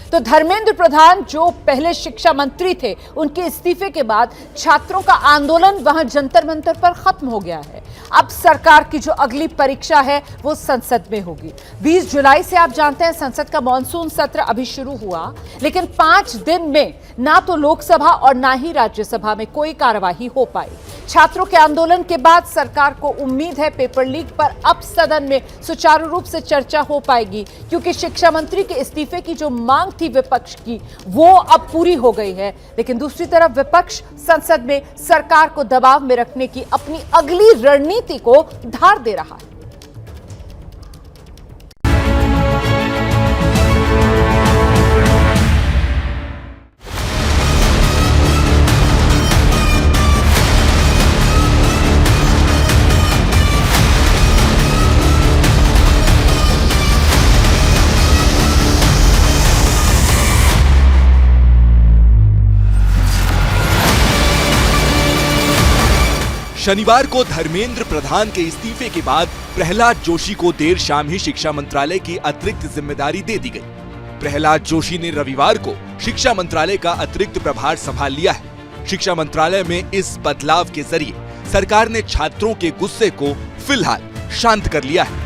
तो धर्मेंद्र प्रधान जो पहले शिक्षा मंत्री थे, उनके इस्तीफे के बाद छात्रों का आंदोलन वहां जंतर मंतर पर खत्म हो गया है। अब सरकार की जो अगली परीक्षा है वो संसद में होगी। 20 जुलाई से आप जानते हैं संसद का मॉनसून सत्र अभी शुरू हुआ, लेकिन 5 दिन में ना तो लोकसभा और ना ही राज्यसभा में कोई कार्यवाही हो पाई। छात्रों के आंदोलन के बाद सरकार को उम्मीद है पेपर लीक पर अब सदन में सुचारू रूप से चर्चा हो पाएगी, क्योंकि शिक्षा मंत्री के इस्तीफे की जो मांग थी विपक्ष की वो अब पूरी हो गई है। लेकिन दूसरी तरफ विपक्ष संसद में सरकार को दबाव में रखने की अपनी अगली रणनीति को धार दे रहा है। शनिवार को धर्मेंद्र प्रधान के इस्तीफे के बाद प्रहलाद जोशी को देर शाम ही शिक्षा मंत्रालय की अतिरिक्त जिम्मेदारी दे दी गई। प्रहलाद जोशी ने रविवार को शिक्षा मंत्रालय का अतिरिक्त प्रभार संभाल लिया है। शिक्षा मंत्रालय में इस बदलाव के जरिए सरकार ने छात्रों के गुस्से को फिलहाल शांत कर लिया है।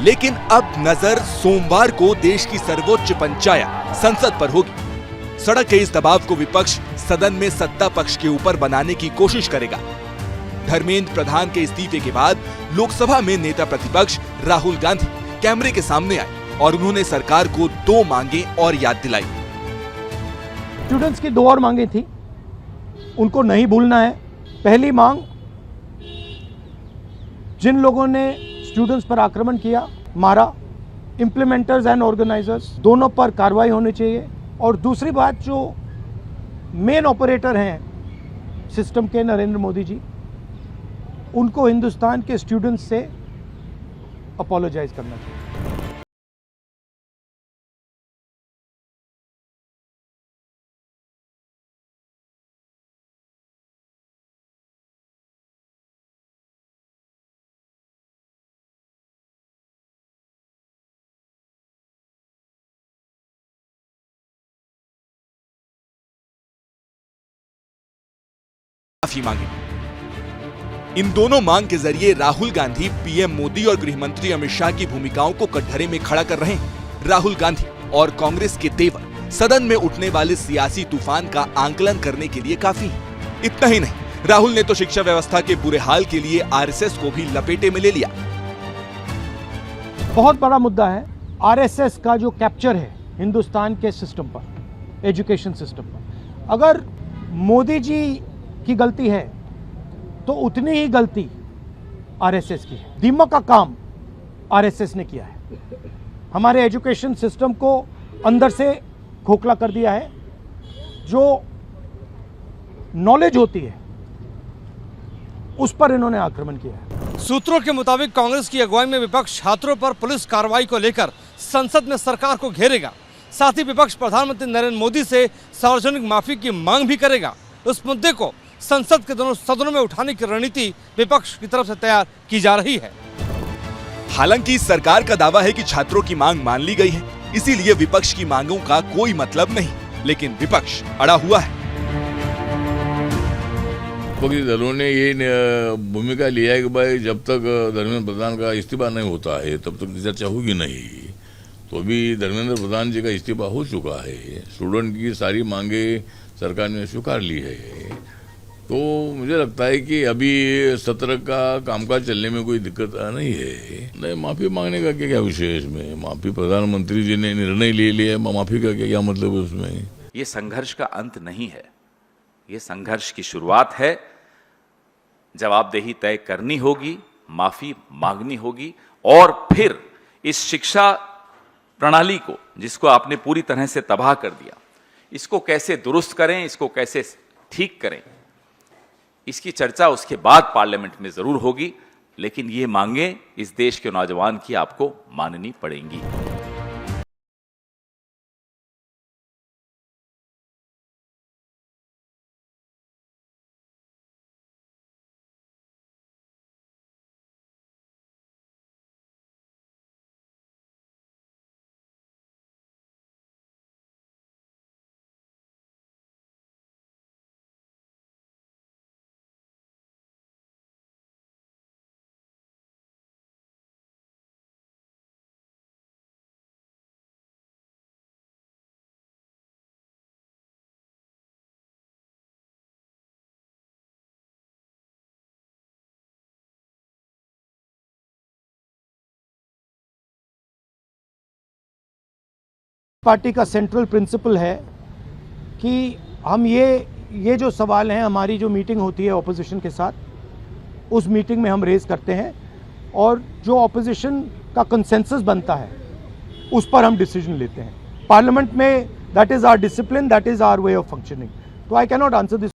लेकिन अब नजर सोमवार को देश की सर्वोच्च पंचायत संसद पर होगी। सड़क के इस दबाव को विपक्ष सदन में सत्ता पक्ष के ऊपर बनाने की कोशिश करेगा। धर्मेंद्र प्रधान के इस्तीफे के बाद लोकसभा में नेता प्रतिपक्ष राहुल गांधी कैमरे के सामने आए और उन्होंने सरकार को 2 मांगे और याद दिलाई। स्टूडेंट्स की 2 और मांगे थी, उनको नहीं भूलना है। पहली मांग, जिन लोगों ने स्टूडेंट्स पर आक्रमण किया, मारा, इम्प्लीमेंटर्स एंड ऑर्गेनाइजर्स दोनों पर कार्रवाई होनी चाहिए। और दूसरी बात, जो मेन ऑपरेटर हैं सिस्टम के, नरेंद्र मोदी जी, उनको हिंदुस्तान के स्टूडेंट्स से अपोलोजाइज करना चाहिए। माफी मांगी। इन दोनों मांग के जरिए राहुल गांधी पीएम मोदी और गृह मंत्री अमित शाह की भूमिकाओं को कटघरे में खड़ा कर रहे हैं। राहुल गांधी और कांग्रेस के तेवर सदन में उठने वाले सियासी तूफान का आंकलन करने के लिए काफी है। इतना ही नहीं, राहुल ने तो शिक्षा व्यवस्था के बुरे हाल के लिए आरएसएस को भी लपेटे में ले लिया। बहुत बड़ा मुद्दा है आरएसएस का जो कैप्चर है हिंदुस्तान के सिस्टम पर, एजुकेशन सिस्टम पर। अगर मोदी जी की गलती है तो उतनी ही गलती आरएसएस की है। दीमक का काम आरएसएस ने किया है, हमारे एजुकेशन सिस्टम को अंदर से खोखला कर दिया है। जो नॉलेज होती है उस पर इन्होंने आक्रमण किया है। सूत्रों के मुताबिक कांग्रेस की अगुवाई में विपक्ष छात्रों पर पुलिस कार्रवाई को लेकर संसद में सरकार को घेरेगा। साथ ही विपक्ष प्रधानमंत्री नरेंद्र मोदी से सार्वजनिक माफी की मांग भी करेगा। उस मुद्दे को संसद के दोनों सदनों में उठाने की रणनीति विपक्ष की तरफ से तैयार की जा रही है। हालांकि सरकार का दावा है कि छात्रों की मांग मान ली गई है, इसीलिए विपक्ष की मांगों का कोई मतलब नहीं, लेकिन विपक्ष अड़ा हुआ है। विपक्षी दलों ने ये भूमिका लिया है कि भाई जब तक धर्मेंद्र प्रधान का इस्तीफा नहीं होता है तब तक चर्चा होगी नहीं। तो अभी धर्मेंद्र प्रधान जी का इस्तीफा हो चुका है, स्टूडेंट की सारी मांगे सरकार ने स्वीकार ली है। तो मुझे लगता है कि अभी सत्र का कामकाज चलने में कोई दिक्कत नहीं है। नहीं, माफी मांगने का क्या विषय है इसमें? माफी प्रधानमंत्री जी ने निर्णय ले लिया, माफी का क्या मतलब है उसमें? ये संघर्ष का अंत नहीं है, ये संघर्ष की शुरुआत है। जवाबदेही तय करनी होगी, माफी मांगनी होगी और फिर इस शिक्षा प्रणाली को, जिसको आपने पूरी तरह से तबाह कर दिया, इसको कैसे दुरुस्त करें, इसको कैसे ठीक करें, इसकी चर्चा उसके बाद पार्लियामेंट में जरूर होगी। लेकिन ये मांगे इस देश के नौजवान की आपको माननी पड़ेंगी। पार्टी का सेंट्रल प्रिंसिपल है कि हम ये जो सवाल हैं, हमारी जो मीटिंग होती है ऑपोजिशन के साथ, उस मीटिंग में हम रेज करते हैं और जो ऑपोजिशन का कंसेंसस बनता है उस पर हम डिसीजन लेते हैं। पार्लियामेंट में that is our discipline, that is our way of functioning. तो I cannot answer this.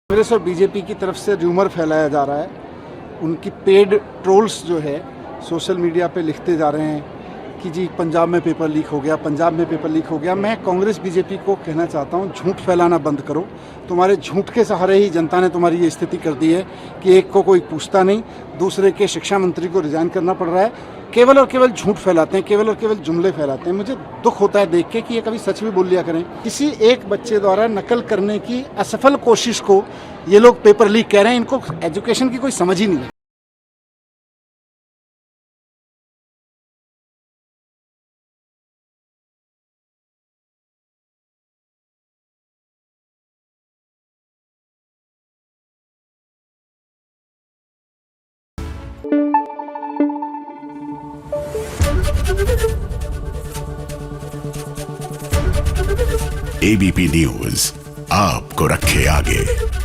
Congress और बीजेपी की तरफ से र्यूमर फैलाया जा रहा है, उनकी पेड ट्रोल्स जो है सोशल मीडिया पे लिखते जा रहे हैं कि जी पंजाब में पेपर लीक हो गया, पंजाब में पेपर लीक हो गया। मैं कांग्रेस बीजेपी को कहना चाहता हूँ, झूठ फैलाना बंद करो। तुम्हारे झूठ के सहारे ही जनता ने तुम्हारी ये स्थिति कर दी है कि एक को कोई पूछता नहीं, दूसरे के शिक्षा मंत्री को रिजाइन करना पड़ रहा है। केवल और केवल झूठ फैलाते हैं, केवल और केवल जुमले फैलाते हैं। मुझे दुख होता है देख के कि ये कभी सच भी बोल लिया करें। किसी एक बच्चे द्वारा नकल करने की असफल कोशिश को ये लोग पेपर लीक कह रहे हैं। इनको एजुकेशन की कोई समझ ही नहीं है। एबीपी न्यूज आपको रखे आगे।